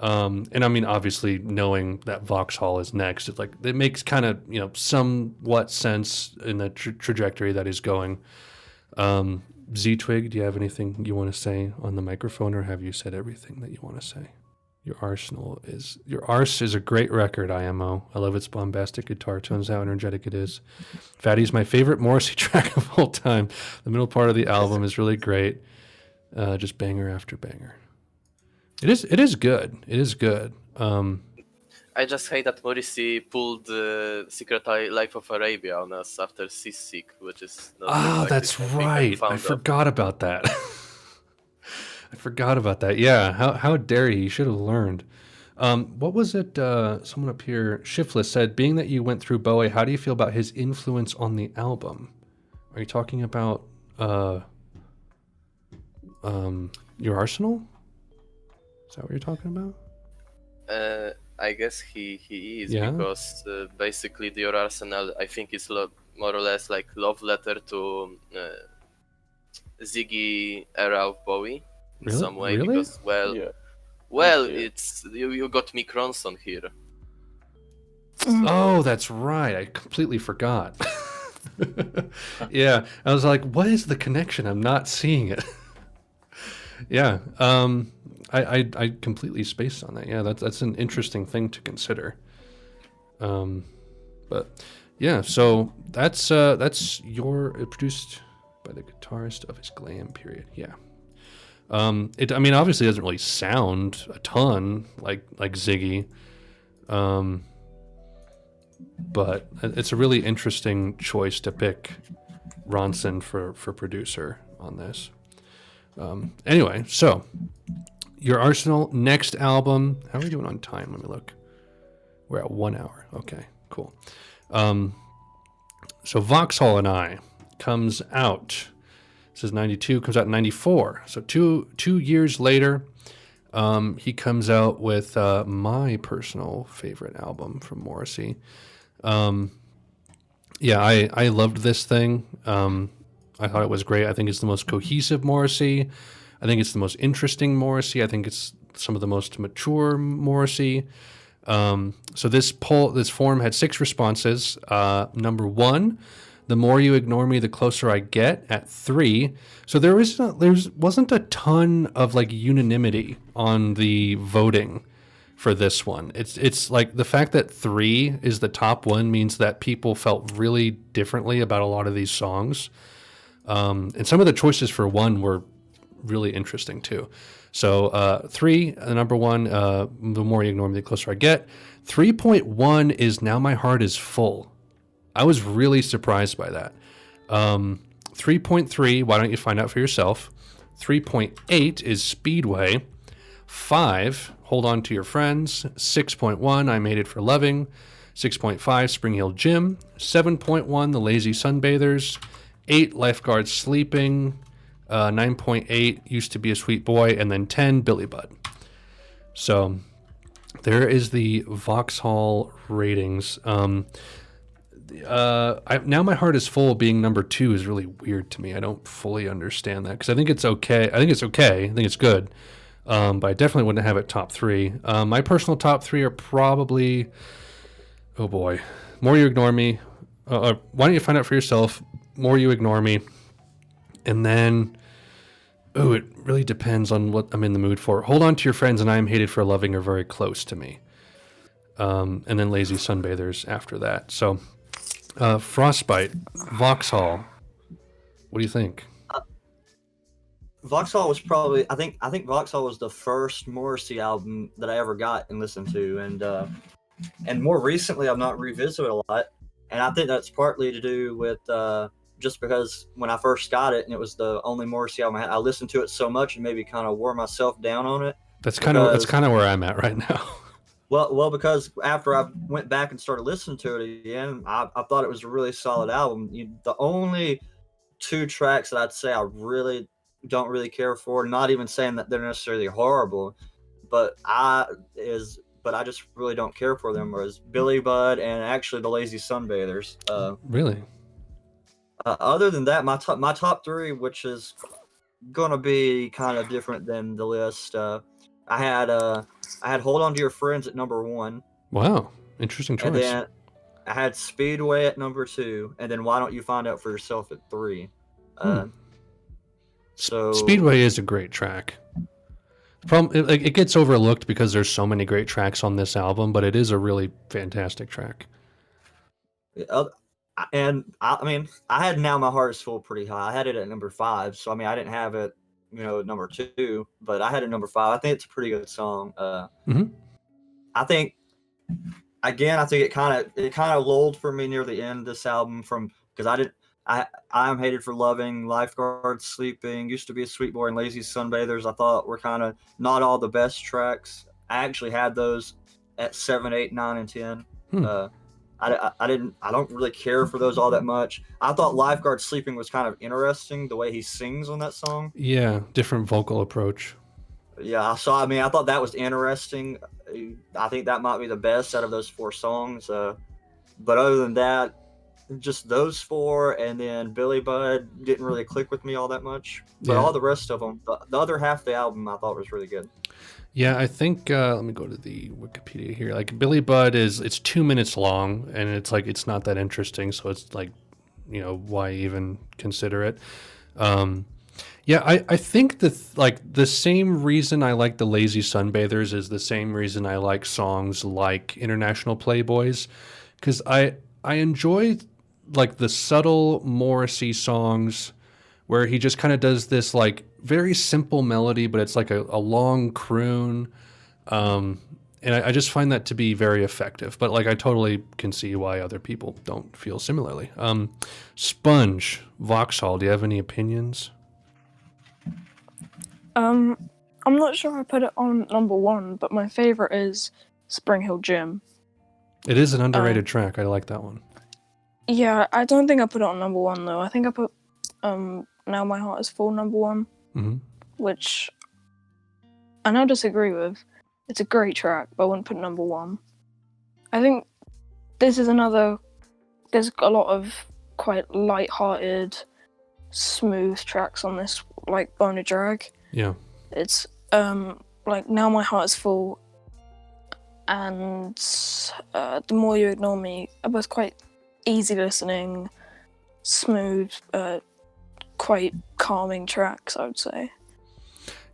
And I mean, obviously, knowing that Vauxhall is next, it's like it makes kind of somewhat sense in the trajectory that he's going. Z-Twig, do you have anything you want to say on the microphone, or have you said everything that you want to say? Your Arse is a great record, IMO. I love its bombastic guitar tones, how energetic it is. Fatty's my favorite Morrissey track of all time. The middle part of the album is really great. Just banger after banger. It is good. It is good. I just hate that Morrissey pulled Secret Life of Arabia on us after Seasick, which is... that's right. I forgot about that. I forgot about that. Yeah, how dare he? He should have learned. What was it? Someone up here, Shiftless, said, being that you went through Bowie, how do you feel about his influence on the album? Are you talking about Your Arsenal? Is that what you're talking about? I guess he is, Yeah? because basically the Your Arsenal, I think, is more or less like love letter to Ziggy era of Bowie in Really? some way. Really? Because Yeah. it's you got Mick Ronson here. Oh, that's right. I completely forgot. Yeah, I was like, what is the connection? I'm not seeing it. Yeah, I completely spaced on that. Yeah, that's an interesting thing to consider. But yeah, so that's produced by the guitarist of his glam period. Yeah. I mean, obviously, it doesn't really sound a ton like Ziggy, but it's a really interesting choice to pick Ronson for producer on this. Anyway, so Your Arsenal, next album. How are we doing on time? Let me look. We're at 1 hour. Okay, cool. So Vauxhall and I comes out. This is 92, comes out in 94. So two years later, he comes out with my personal favorite album from Morrissey. Yeah, I loved this thing. I thought it was great. I think it's the most cohesive Morrissey. I think it's the most interesting Morrissey. I think it's some of the most mature Morrissey. So this form had 6 responses. Number 1, the more you ignore me, the closer I get, at 3. So there wasn't a ton of like unanimity on the voting for this one. It's like the fact that 3 is the top one means that people felt really differently about a lot of these songs. And some of the choices for 1 were really interesting too. So 3, number 1, the more you ignore me, the closer I get. 3.1 is Now My Heart Is Full. I was really surprised by that. 3.3, Why Don't You Find Out For Yourself? 3.8 is Speedway. 5, Hold On To Your Friends. 6.1, I Made It For Loving. 6.5, Spring Hill Gym. 7.1, The Lazy Sunbathers. 8, Lifeguard Sleeping. 9.8, Used to Be a Sweet Boy. And then 10, Billy Budd. So there is the Vauxhall ratings. Now My Heart Is Full being number 2 is really weird to me. I don't fully understand that because I think it's okay. I think it's good. But I definitely wouldn't have it top 3. My personal top 3 are probably, oh boy, More You Ignore Me. Why Don't You Find Out For Yourself? More You Ignore Me. And then, it really depends on what I'm in the mood for. Hold On To Your Friends and I Am Hated For Loving are very close to me. And then Lazy Sunbathers after that. So, Frostbite, Vauxhall. What do you think? Vauxhall was probably I think Vauxhall was the first Morrissey album that I ever got and listened to, and more recently I've not revisited a lot, and I think that's partly to do with just because when I first got it and it was the only Morrissey album I listened to it so much and maybe kind of wore myself down on it. That's kind of where I'm at right now. Well, because after I went back and started listening to it again, I thought it was a really solid album. The only 2 tracks that I'd say I really don't really care for, not even saying that they're necessarily horrible, but I just really don't care for them, was Billy Budd and actually the Lazy Sunbathers. Really? Other than that, my top 3, which is gonna be kind of different than the list. I had Hold On to Your Friends at number 1, Wow, interesting choice. and then I had Speedway at number 2, and then Why Don't You Find Out for Yourself at 3. So Speedway is a great track. The problem, it gets overlooked because there's so many great tracks on this album, but it is a really fantastic track. And I mean, I had Now My Heart Is Full pretty high. I had it at number 5, so I mean, I didn't have it, at number 2, but I had it number 5. I think it's a pretty good song. I think, again, it kind of lulled for me near the end of this album because I Am Hated for Loving, Lifeguard Sleeping, Used to Be a Sweet Boy, and Lazy Sunbathers. I thought were kind of not all the best tracks. I actually had those at 7, 8, 9, and 10. I don't really care for those all that much. I thought Lifeguard Sleeping was kind of interesting, the way he sings on that song. Yeah, different vocal approach. Yeah, I thought that was interesting. I think that might be the best out of those 4 songs. But other than that, just those 4, and then Billy Budd didn't really click with me all that much. But all the rest of them, the other half of the album, I thought was really good. Yeah, I think, let me go to the Wikipedia here. Like, Billy Budd it's 2 minutes long, and it's not that interesting, so it's like, why even consider it? Yeah, I think the same reason I like the Lazy Sunbathers is the same reason I like songs like International Playboys, because I enjoy, like, the subtle Morrissey songs where he just kind of does this, like, very simple melody, but it's like a long croon. And I just find that to be very effective. But, like, I totally can see why other people don't feel similarly. Sponge, Vauxhall, do you have any opinions? I'm not sure I put it on number 1, but my favorite is Spring Hill Gym. It is an underrated track. I like that one. Yeah, I don't think I put it on number 1 though. I think I put Now My Heart Is Full number 1, which I now disagree with. It's a great track, but I wouldn't put it number 1. I think this is there's a lot of quite light-hearted, smooth tracks on this, like Bona Drag. Yeah. It's like Now My Heart Is Full and The More You Ignore Me are both quite easy listening, smooth, quite calming tracks, I would say.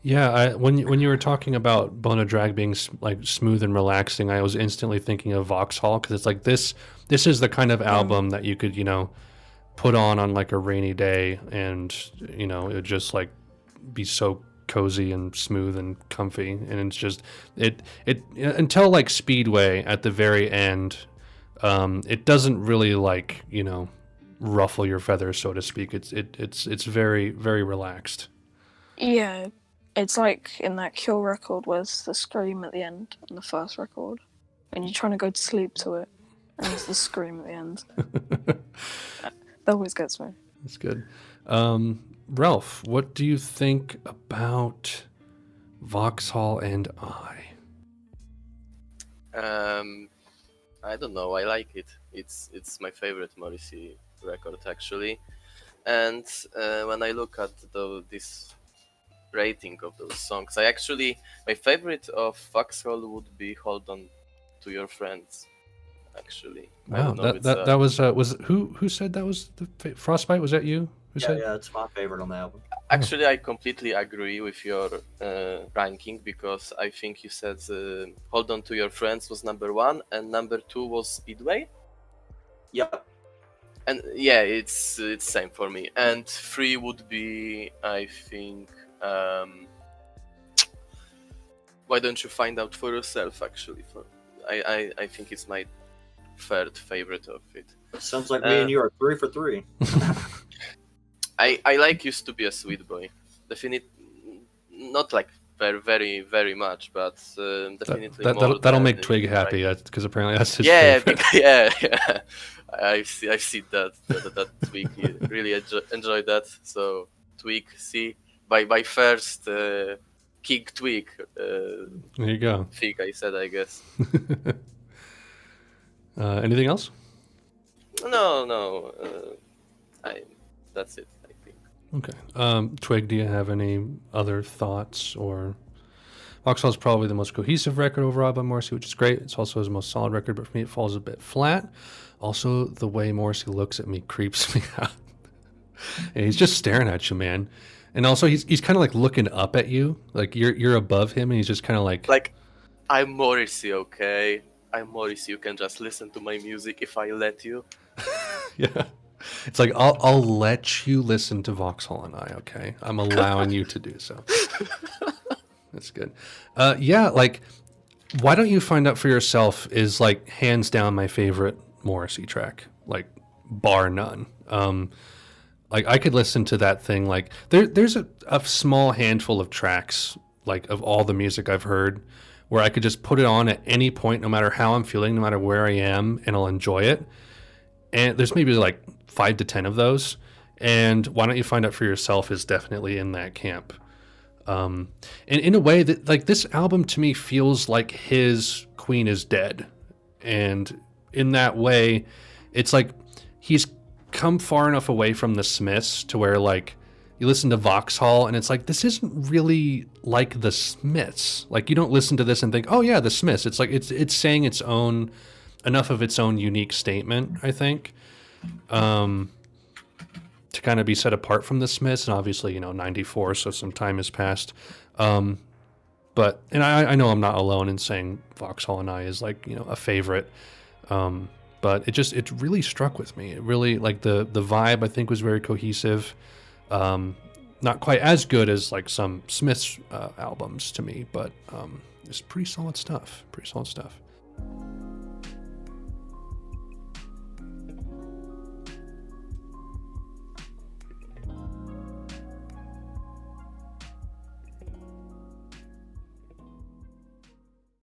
Yeah, when you were talking about Bona Drag being like smooth and relaxing, I was instantly thinking of Vauxhall, because it's like this is the kind of album that you could put on like a rainy day, and it would just like be so cozy and smooth and comfy, and it's just it until like Speedway at the very end, it doesn't really like ruffle your feathers, so to speak. It's very, very relaxed. Yeah, it's like in that Cure record where's the scream at the end in the first record, and you're trying to go to sleep to it, and there's the scream at the end. That always gets me. That's good. Ralph, what do you think about Vauxhall and I? I don't know. I like it. It's my favorite Morrissey record actually. And when I look at this rating of those songs, my favorite of Vauxhall would be Hold On to Your Friends. Actually, wow, that was who said that was the Frostbite? Was that you? Yeah, it's my favorite on the album. Actually, I completely agree with your ranking, because I think you said Hold On to Your Friends was number 1 and number 2 was Speedway. Yep. And yeah, it's same for me. And 3 would be, I think, Why Don't You Find Out for Yourself? Actually, I think it's my third favorite of it. Sounds like me and you are 3 for 3. I like Used to Be a Sweet Boy. Definitely not like very, very, very much, but definitely that'll make Twig happy, because apparently that's his favorite. Yeah. I see that Twig really enjoyed that. So Twig, see, by first kick Twig. There you go. Twig, I said, I guess. Anything else? No. That's it, I think. Okay. Twig, do you have any other thoughts? Or Vauxhall is probably the most cohesive record overall by Morrissey, which is great. It's also his most solid record, but for me it falls a bit flat. Also, the way Morrissey looks at me creeps me out. And he's just staring at you, man. And also, he's kind of like looking up at you, like you're above him, and he's just kind of like, I'm Morrissey, okay? I'm Morrissey. You can just listen to my music if I let you. yeah. It's like I'll let you listen to Vauxhall and I, okay? I'm allowing you to do so. That's good. Yeah, like, why don't you find out for yourself is like hands down my favorite Morrissey track, like bar none. Like I could listen to that thing. Like there's a small handful of tracks, like of all the music I've heard, where I could just put it on at any point, no matter how I'm feeling, no matter where I am, and I'll enjoy it. And there's maybe like 5 to 10 of those. And Why Don't You Find Out for Yourself is definitely in that camp. And in a way that like this album to me feels like his Queen is dead. And in that way, it's like he's come far enough away from the Smiths to where like you listen to Vauxhall and it's like this isn't really like the Smiths. Like you don't listen to this and think, oh yeah, the Smiths. It's like it's saying its own enough of its own unique statement, I think, to kind of be set apart from the Smiths. And obviously, 94, so some time has passed. But I know I'm not alone in saying Vauxhall and I is like a favorite. But it really struck with me. It really, like, the vibe, I think, was very cohesive. Not quite as good as, like, some Smiths albums to me, but it's pretty solid stuff. Pretty solid stuff.